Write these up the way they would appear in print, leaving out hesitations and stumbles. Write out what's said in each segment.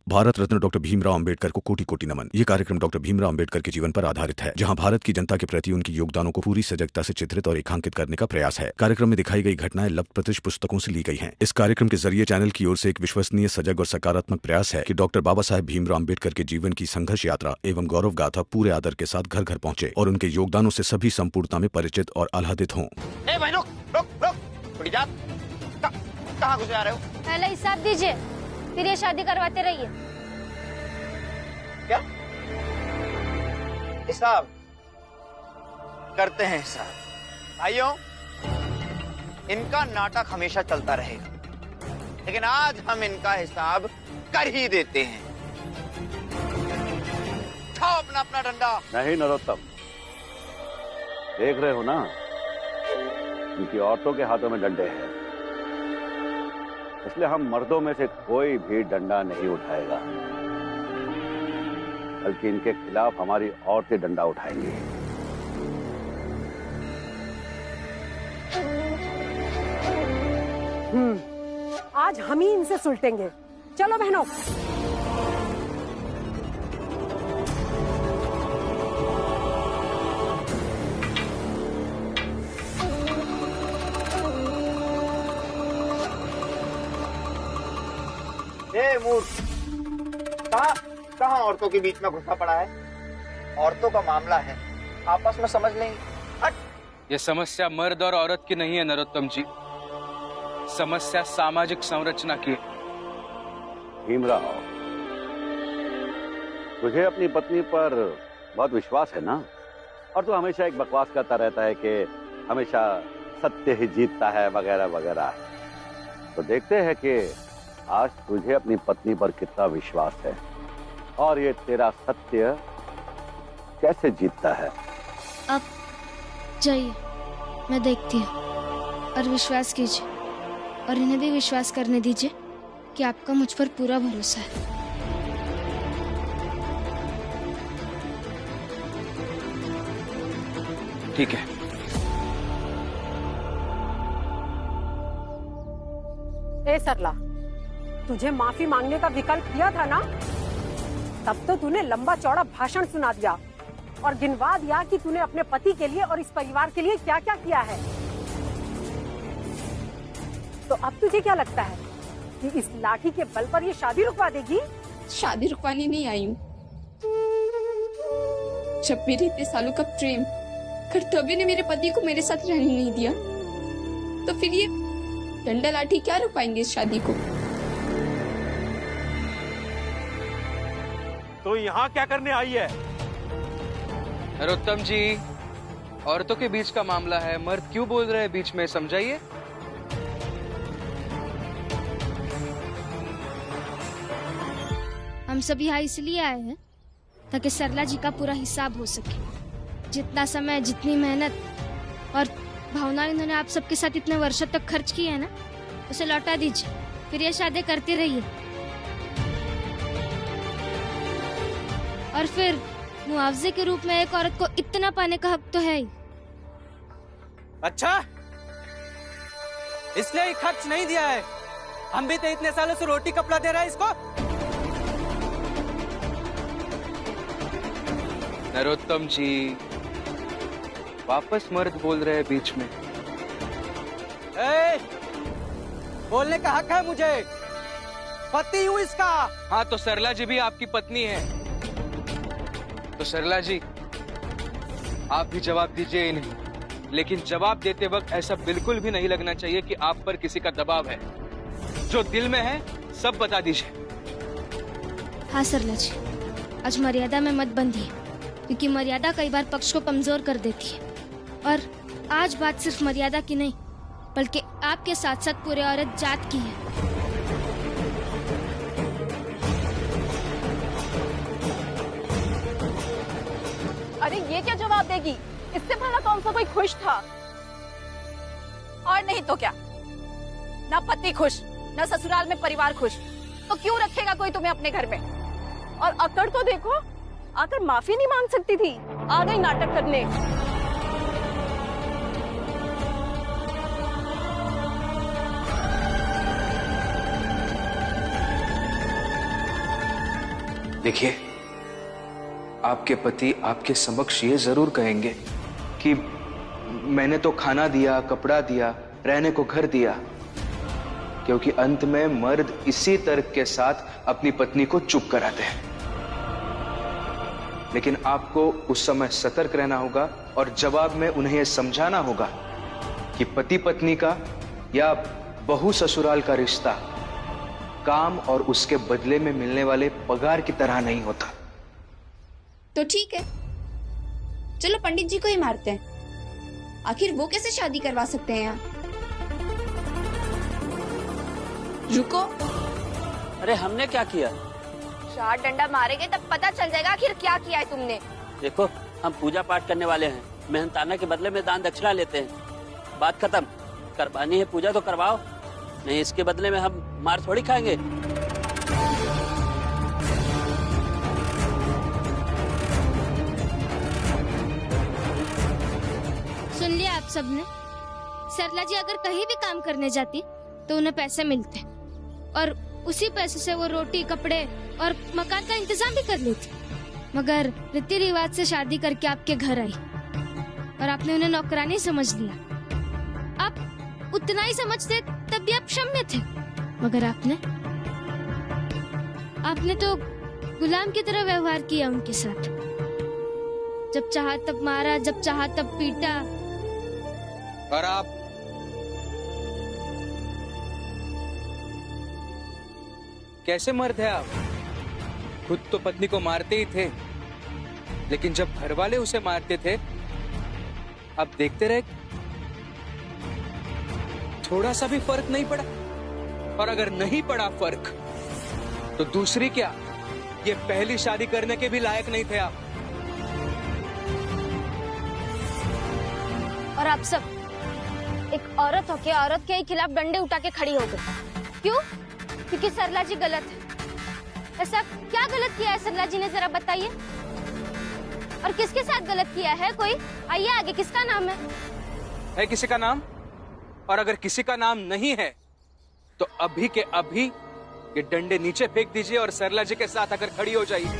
Bharat Ratna doctor Bhimrao Ambedkar को कोटि कोटि नमन। ये कार्यक्रम डॉक्टर भीमराव अंबेडकर के जीवन पर आधारित है, जहां भारत की जनता के प्रति उनके योगदानों को पूरी सजगता से चित्रित और रेखांकित करने का प्रयास है। कार्यक्रम में दिखाई गई घटनाएं लब्ध पुस्तकों से ली गई हैं। इस कार्यक्रम के जरिए चैनल की ओर से एक विश्वसनीय, सजग और सकारात्मक प्रयास है कि डॉक्टर बाबा साहेब भीमराव अंबेडकर के जीवन की संघर्ष यात्रा एवं गौरव गाथा पूरे आदर के साथ घर घर पहुंचे और उनके योगदानों से सभी संपूर्णता में परिचित और आह्लादित हों। कहाँ घुसे आ रहे हो? पहले हिसाब दीजिए, फिर ये शादी करवाते रहिए। क्या हिसाब करते हैं? हिसाब भाइयों, इनका नाटक हमेशा चलता रहेगा, लेकिन आज हम इनका हिसाब कर ही देते हैं। उठाओ अपना अपना डंडा। नहीं नरोत्तम, देख रहे हो ना, इनकी औरतों के हाथों में डंडे हैं, इसलिए हम मर्दों में से कोई भी डंडा नहीं उठाएगा, बल्कि इनके खिलाफ हमारी औरतें डंडा उठाएंगी। आज हम ही इनसे सुलटेंगे। चलो बहनों। मूर्ख, कहाँ औरतों के बीच में घुसा पड़ा है? औरतों का मामला है, आपस में समझ लेंगे। हट। ये समस्या मर्द और औरत की नहीं है नरोत्तम जी, समस्या सामाजिक संरचना की है। भीमराव, तुझे अपनी पत्नी पर बहुत विश्वास है ना? और तू हमेशा एक बकवास करता रहता है कि हमेशा सत्य ही जीतता है वगैरह वगैरह। तो देखते हैं कि आज तुझे अपनी पत्नी पर कितना विश्वास है और ये तेरा सत्य कैसे जीतता है। अब जाइए, मैं देखती हूँ, और विश्वास कीजिए और इन्हें भी विश्वास करने दीजिए कि आपका मुझ पर पूरा भरोसा है। ठीक है। ए सरला, तुझे माफी मांगने का विकल्प दिया था ना, तब तो तूने लंबा चौड़ा भाषण सुना दिया और गिनवा दिया कि तूने अपने पति के लिए और इस परिवार के लिए क्या क्या किया है। तो अब तुझे क्या लगता है कि इस लाठी के बल पर ये शादी रुकवा देगी? शादी रुकवाने नहीं आई हूँ। जब मेरे इतने सालों का प्रेम कर्तव्य ने मेरे पति को मेरे साथ रहने नहीं दिया, तो फिर ये डंडा लाठी क्या रुकवाएंगे इस शादी को? तो यहाँ क्या करने आई है? नरोत्तम जी, औरतों के बीच का मामला है, मर्द क्यों बोल रहे हैं बीच में, समझाइए। हम सब यहाँ इसलिए आए हैं ताकि सरला जी का पूरा हिसाब हो सके। जितना समय, जितनी मेहनत और भावनाएं इन्होंने आप सबके साथ इतने वर्षों तक खर्च की है ना, उसे लौटा दीजिए, फिर ये शादी करते रहिए। और फिर मुआवजे के रूप में एक औरत को इतना पाने का हक तो है ही। अच्छा, इसलिए ही खर्च नहीं दिया है? हम भी तो इतने सालों से रोटी कपड़ा दे रहे हैं इसको। नरोत्तम जी, वापस मर्द बोल रहे हैं बीच में। बोलने का हक है मुझे, पति हूँ इसका। हाँ, तो सरला जी भी आपकी पत्नी है, तो सरला जी आप भी जवाब दीजिए इन्हें, लेकिन जवाब देते वक्त ऐसा बिल्कुल भी नहीं लगना चाहिए कि आप पर किसी का दबाव है। जो दिल में है सब बता दीजिए। हाँ सरला जी, आज मर्यादा में मत बंधिए, क्योंकि मर्यादा कई बार पक्ष को कमजोर कर देती है। और आज बात सिर्फ मर्यादा की नहीं, बल्कि आपके साथ साथ पूरे औरत जात की है। अरे ये क्या जवाब देगी? इससे भला कौन सा कोई खुश था? और नहीं तो क्या, ना पति खुश, ना ससुराल में परिवार खुश, तो क्यों रखेगा कोई तुम्हें अपने घर में? और अकड़ तो देखो, आकर माफी नहीं मांग सकती थी, आ गई नाटक करने। देखिए, आपके पति आपके समक्ष ये जरूर कहेंगे कि मैंने तो खाना दिया, कपड़ा दिया, रहने को घर दिया, क्योंकि अंत में मर्द इसी तर्क के साथ अपनी पत्नी को चुप कराते हैं। लेकिन आपको उस समय सतर्क रहना होगा और जवाब में उन्हें यह समझाना होगा कि पति पत्नी का या बहू ससुराल का रिश्ता काम और उसके बदले में मिलने वाले पगार की तरह नहीं होता। तो ठीक है, चलो पंडित जी को ही मारते हैं। आखिर वो कैसे शादी करवा सकते हैं यहाँ? रुको, अरे हमने क्या किया? 4 डंडा मारेंगे तब पता चल जाएगा आखिर क्या किया है तुमने। देखो, हम पूजा पाठ करने वाले हैं, मेहनताना के बदले में दान दक्षिणा लेते हैं। बात खत्म। करवानी है पूजा तो करवाओ, नहीं इसके बदले में हम मार थोड़ी खाएंगे। सुन लिया आप सबने? सरला जी अगर कहीं भी काम करने जाती तो उन्हें पैसे मिलते और उसी पैसे से वो रोटी, कपड़े और मकान का इंतजाम भी कर लेती। मगर रीति रिवाज से शादी करके आपके घर आई और आपने उन्हें नौकरानी समझ लिया। आप उतना ही समझते तब भी आप क्षम्य थे, मगर आपने तो गुलाम की तरह व्यवहार किया उनके साथ। जब चाहा तब मारा, जब चाहा तब पीटा। और आप कैसे मर्द है आप? खुद तो पत्नी को मारते ही थे, लेकिन जब घर वाले उसे मारते थे आप देखते रहे, थोड़ा सा भी फर्क नहीं पड़ा। और अगर नहीं पड़ा फर्क तो दूसरी क्या, ये पहली शादी करने के भी लायक नहीं थे आप। और आप सब एक औरत होके औरत के खिलाफ डंडे उठा के खड़ी हो गई। क्यों? क्योंकि सरला जी गलत है। ऐसा क्या गलत किया है सरला जी ने, जरा बताइए। और किसके साथ गलत किया है? कोई आइए आगे, किसका नाम है किसी का नाम? और अगर किसी का नाम नहीं है तो अभी के अभी ये डंडे नीचे फेंक दीजिए और सरला जी के साथ आकर खड़ी हो जाइए।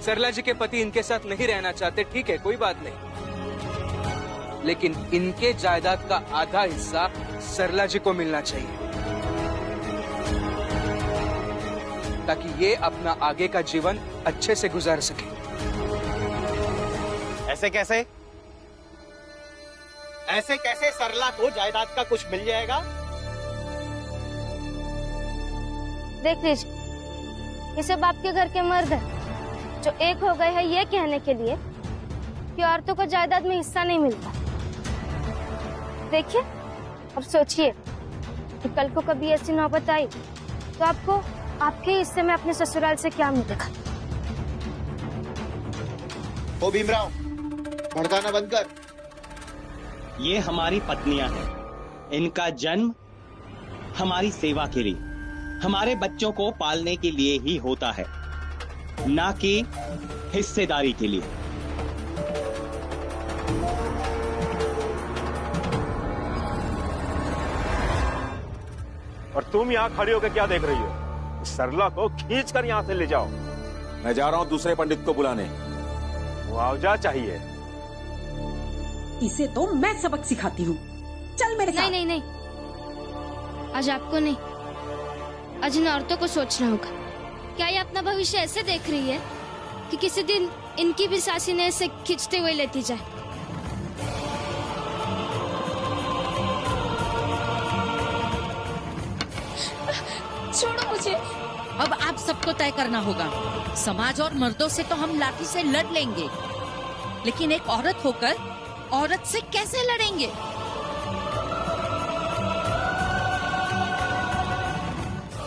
सरला जी के पति इनके साथ नहीं रहना चाहते, ठीक है, कोई बात नहीं, लेकिन इनके जायदाद का आधा हिस्सा सरला जी को मिलना चाहिए, ताकि ये अपना आगे का जीवन अच्छे से गुजार सके। ऐसे कैसे? ऐसे कैसे सरला को जायदाद का कुछ मिल जाएगा? देख लीजिए, ये सब आपके घर के मर्द हैं जो एक हो गए हैं ये कहने के लिए कि औरतों को जायदाद में हिस्सा नहीं मिलता। देखिए, अब सोचिए कि कल को कभी ऐसी नौबत आई तो आपको आपके हिस्से में अपने ससुराल से क्या मिलेगा। ओ भीमराव, भड़काना बंद कर। ये हमारी पत्नियां हैं, इनका जन्म हमारी सेवा के लिए, हमारे बच्चों को पालने के लिए ही होता है, ना कि हिस्सेदारी के लिए। और तुम यहाँ खड़ी होकर क्या देख रही हो? सरला को खींच कर यहाँ से ले जाओ। मैं जा रहा हूँ दूसरे पंडित को बुलाने। मुआवजा चाहिए। इसे तो मैं सबक सिखाती हूँ, चल मेरे साथ। नहीं नहीं नहीं, आज आपको नहीं, आज इन औरतों को सोचना होगा। क्या ये अपना भविष्य ऐसे देख रही है कि किसी दिन इनकी भी सासी ने इसे खींचते हुए लेती जाए? छोड़ो मुझे। अब आप सबको तय करना होगा। समाज और मर्दों से तो हम लाठी से लड़ लेंगे, लेकिन एक औरत होकर औरत से कैसे लड़ेंगे?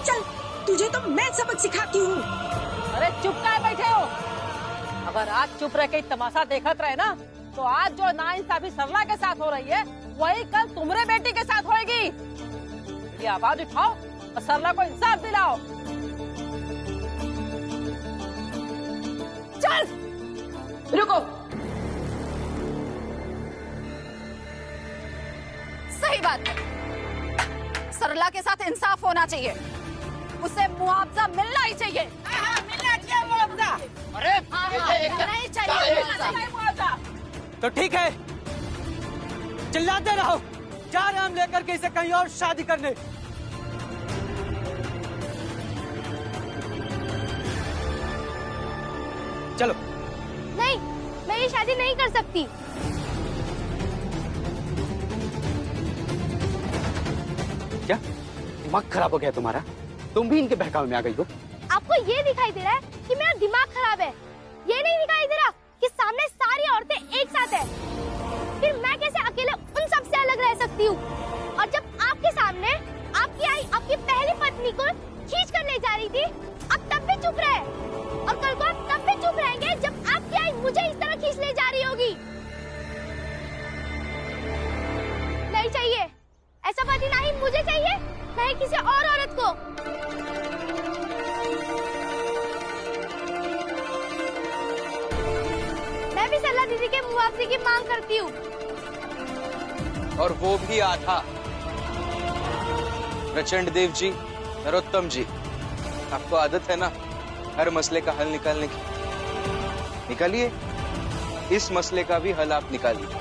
चल, तुझे तो मैं सबक सिखाती हूँ। अरे चुप क्या बैठे हो? अगर आज चुप रह के तमाशा देखत रहे ना, तो आज जो नाइंसाफी सरला के साथ हो रही है वही कल तुम्हारे बेटी के साथ होएगी। ये आवाज उठाओ और सरला को इंसाफ दिलाओ। चल, रुको। सही बात है, सरला के साथ इंसाफ होना चाहिए, उसे मुआवजा मिलना ही चाहिए। मिलना चाहिए मुआवजा। अरे नहीं चाहिए मुआवजा। तो ठीक है, चिल्लाते रहो, जा रहे हम लेकर के इसे कहीं और शादी करने। चलो। नहीं, मैं ये शादी नहीं कर सकती। क्या दिमाग खराब हो गया तुम्हारा? तुम भी इनके बहकावे में आ गई हो? आपको ये दिखाई दे रहा है कि मेरा दिमाग खराब है? ये नहीं दिखाई दे रहा कि सामने सारी औरतें एक साथ है? फिर मैं कैसे अकेले उन सब से अलग रह सकती हूँ? और जब आपके सामने आपकी आई आपकी पहली पत्नी को खींच कर ले जा रही थी, अब तब भी चुप रहे, और कल को आप तब भी चुप रहेंगे जब आपकी आई मुझे इस तरह खींच ले जा रही होगी। नहीं चाहिए ऐसा पति, ना ही मुझे चाहिए ना ही किसी और औरत को। मैं भी सरला दीदी के मुआवजे की मांग करती हूँ, और वो भी आधा। प्रचंड देव जी, नरोत्तम जी, आपको आदत है ना हर मसले का हल निकालने की, निकालिए। इस मसले का भी हल आप निकालिए।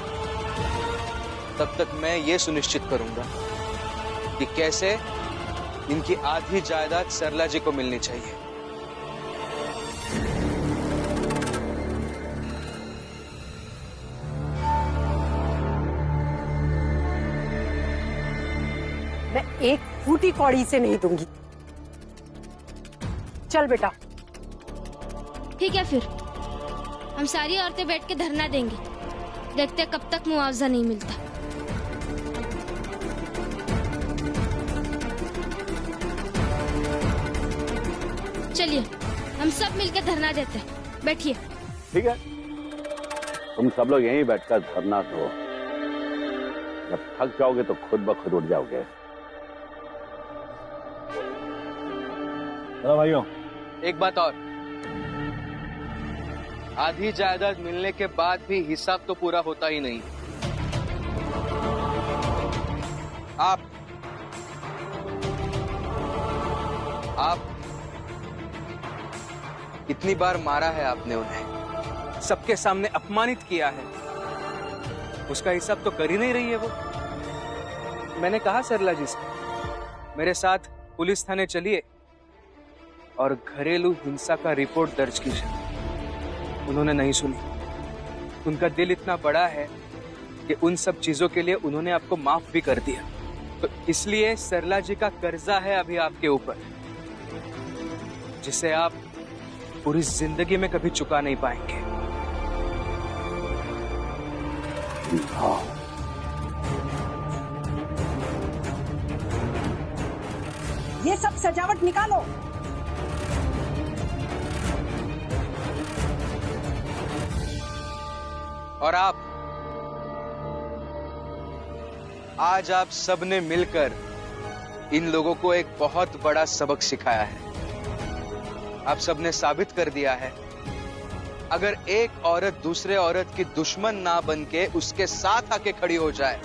तब तक मैं ये सुनिश्चित करूंगा कि कैसे इनकी आधी जायदाद सरला जी को मिलनी चाहिए। मैं एक फूटी कौड़ी से नहीं दूंगी। चल बेटा। ठीक है, फिर हम सारी औरतें बैठ के धरना देंगे, देखते कब तक मुआवजा नहीं मिलता। चलिए हम सब मिलकर धरना देते हैं, बैठिए। ठीक है, तुम सब लोग यहीं बैठकर धरना दो। जब थक जाओगे तो खुद ब खुद उठ जाओगे। चलो भाइयों, एक बात और, आधी जायदाद मिलने के बाद भी हिसाब तो पूरा होता ही नहीं। आप कितनी बार मारा है आपने उन्हें, सबके सामने अपमानित किया है, उसका हिसाब तो कर ही नहीं रही है वो। मैंने कहा सरला जी से, मेरे साथ पुलिस थाने चलिए और घरेलू हिंसा का रिपोर्ट दर्ज कीजिए। उन्होंने नहीं सुनी। उनका दिल इतना बड़ा है कि उन सब चीजों के लिए उन्होंने आपको माफ भी कर दिया। तो इसलिए सरला जी का कर्जा है अभी आपके ऊपर, जिसे आप पूरी जिंदगी में कभी चुका नहीं पाएंगे। ये सब सजावट निकालो। और आज आप सबने मिलकर इन लोगों को एक बहुत बड़ा सबक सिखाया है। आप सबने साबित कर दिया है, अगर एक औरत दूसरे औरत की दुश्मन ना बन के उसके साथ आके खड़ी हो जाए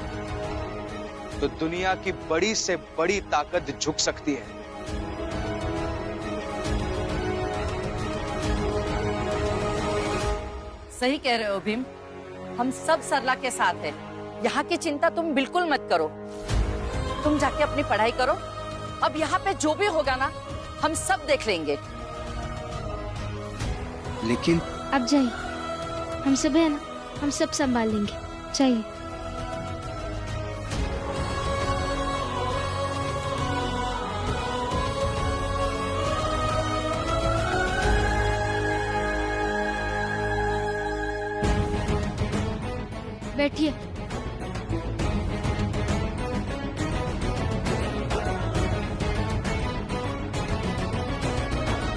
तो दुनिया की बड़ी से बड़ी ताकत झुक सकती है। सही कह रहे हो भीम, हम सब सरला के साथ हैं। यहाँ की चिंता तुम बिल्कुल मत करो, तुम जाके अपनी पढ़ाई करो। अब यहाँ पे जो भी होगा ना, हम सब देख लेंगे। लेकिन अब जाइए, हम सब है ना, हम सब संभाल लेंगे। चाहिए बैठिए।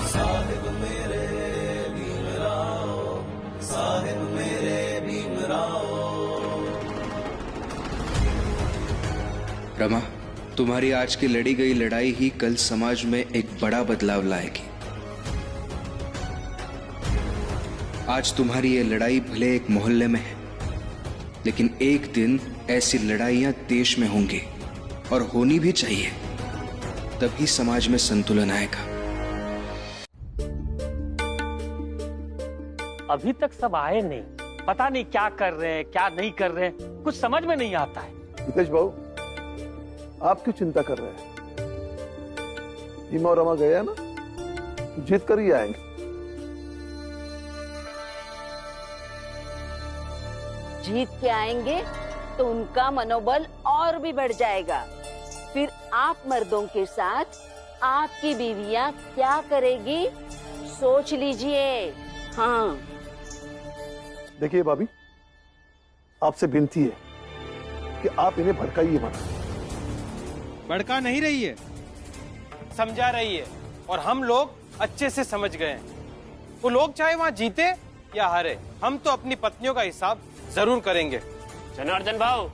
साहिब मेरे भीमराव, साहिब मेरे भीमराव। रमा, तुम्हारी आज की लड़ी गई लड़ाई ही कल समाज में एक बड़ा बदलाव लाएगी। आज तुम्हारी ये लड़ाई भले एक मोहल्ले में है, लेकिन एक दिन ऐसी लड़ाइयां देश में होंगी और होनी भी चाहिए। तभी समाज में संतुलन आएगा। अभी तक सब आए नहीं, पता नहीं क्या कर रहे हैं क्या नहीं कर रहे हैं, कुछ समझ में नहीं आता है। हितेश बाबू, आप क्यों चिंता कर रहे हैं? भीमा और रमा गया ना, जीत कर ही आएंगे। जीत के आएंगे तो उनका मनोबल और भी बढ़ जाएगा। फिर आप मर्दों के साथ आपकी बीवियां क्या करेगी सोच लीजिए। हाँ देखिए भाभी, आपसे विनती है कि आप इन्हें भड़काइए मत। भड़का नहीं रही है, समझा रही है, और हम लोग अच्छे से समझ गए हैं। वो लोग चाहे वहां जीते या हारे, हम तो अपनी पत्नियों का हिसाब जरूर करेंगे। जनार्दन भाऊ,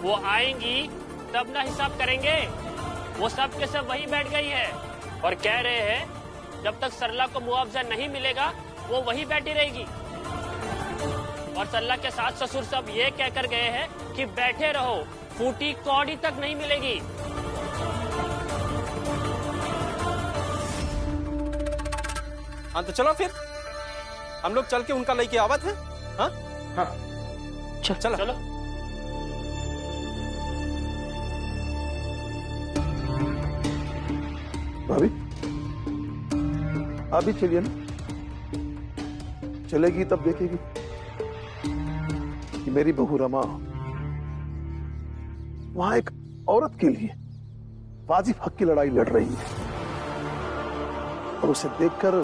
वो आएंगी तब ना हिसाब करेंगे। वो सब के सब वही बैठ गई है और कह रहे हैं जब तक सरला को मुआवजा नहीं मिलेगा वो वही बैठी रहेगी। और सरला के सास ससुर सब ये कहकर गए हैं कि बैठे रहो, फूटी कौड़ी तक नहीं मिलेगी। हाँ तो चलो फिर हम लोग चल के उनका लेके आवत है। हाँ हाँ चलो चलो। भाभी आप भी चलिए ना, चलेगी तब देखेगी कि मेरी बहू रमा वहां एक औरत के लिए वाजिब हक की लड़ाई लड़ रही है। और उसे देखकर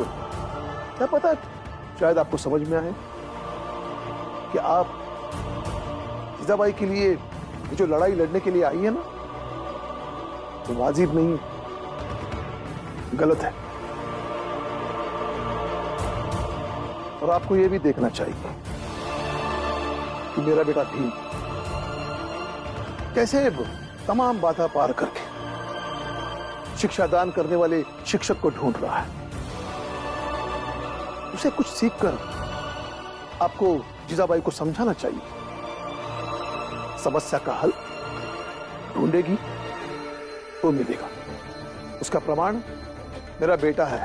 क्या पता, शायद आपको समझ में आए कि आप जीजाबाई के लिए जो लड़ाई लड़ने के लिए आई है ना, तो वाजिब नहीं, गलत है। और आपको यह भी देखना चाहिए कि मेरा बेटा भीम कैसे तमाम बाधा पार करके शिक्षा दान करने वाले शिक्षक को ढूंढ रहा है। उसे कुछ सीखकर आपको जीजाबाई को समझाना चाहिए। समस्या का हल ढूंढेगी तो मिलेगा। उसका प्रमाण मेरा बेटा है।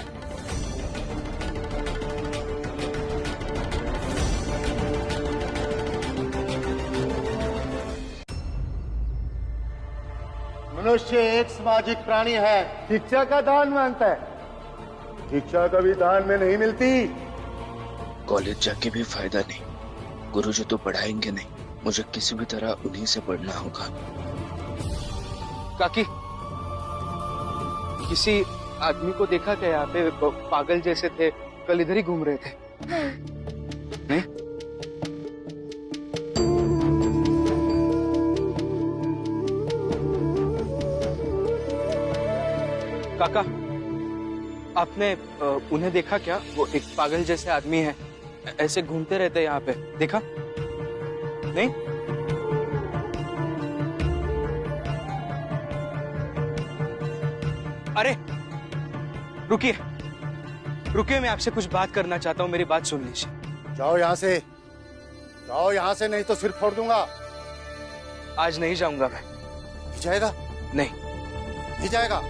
मनुष्य एक सामाजिक प्राणी है, शिक्षा का दान मांगता है। शिक्षा कभी दान में नहीं मिलती। कॉलेज जाके भी फायदा नहीं, गुरुजी तो पढ़ाएंगे नहीं, मुझे किसी भी तरह उन्हीं से पढ़ना होगा। काकी, किसी आदमी को देखा क्या यहाँ पे? पागल जैसे थे, कल इधर ही घूम रहे थे। नहीं? काका, आपने उन्हें देखा क्या? वो एक पागल जैसे आदमी है, ऐसे घूमते रहते हैं यहाँ पे, देखा नहीं? अरे रुकिए रुकिए, मैं आपसे कुछ बात करना चाहता हूँ, मेरी बात सुन लीजिए। जाओ यहाँ से, जाओ यहाँ से, नहीं तो सिर फोड़ दूंगा। आज नहीं जाऊंगा मैं। जाएगा? नहीं। नहीं जाएगा?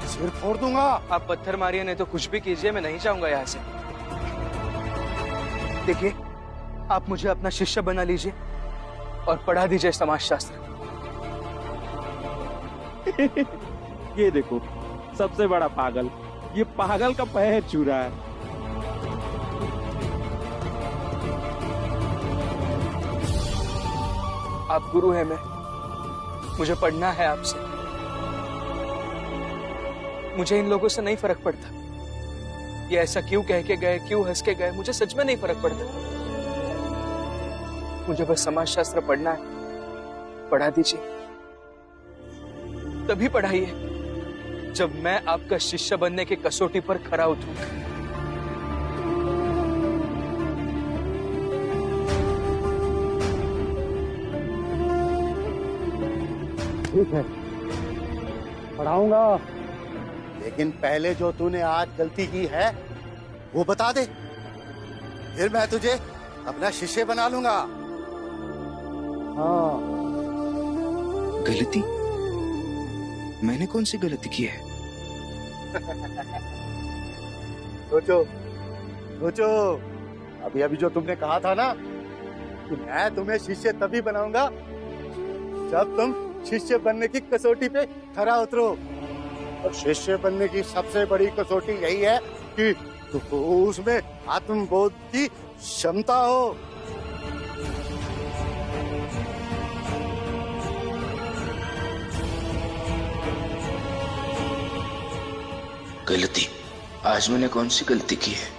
सिर फोड़ दूंगा। आप पत्थर मारिए नहीं तो कुछ भी कीजिए, मैं नहीं जाऊंगा यहाँ से। देखिए, आप मुझे अपना शिष्य बना लीजिए और पढ़ा दीजिए समाजशास्त्र। ये देखो, सबसे बड़ा पागल, ये पागल का पैर छू रहा है। आप गुरु हैं, मैं, मुझे पढ़ना है आपसे। मुझे इन लोगों से नहीं फर्क पड़ता ये ऐसा क्यों कह के गए, क्यों हंस के गए, मुझे सच में नहीं फर्क पड़ता। मुझे बस समाजशास्त्र पढ़ना है, पढ़ा दीजिए। तभी पढ़ाइए जब मैं आपका शिष्य बनने की कसौटी पर खरा उतरूंगा। ठीक है, पढ़ाऊंगा, लेकिन पहले जो तूने आज गलती की है वो बता दे, फिर मैं तुझे अपना शिष्य बना लूंगा। हाँ। गलती? मैंने कौन सी गलती की है? सोचो सोचो, अभी अभी जो तुमने कहा था ना कि मैं तुम्हें शिष्य तभी बनाऊंगा जब तुम शिष्य बनने की कसौटी पे खरा उतरो। और शिष्य बनने की सबसे बड़ी कसौटी यही है कि तो उसमें आत्मबोध की क्षमता हो। गलती? आज मैंने कौन सी गलती की है?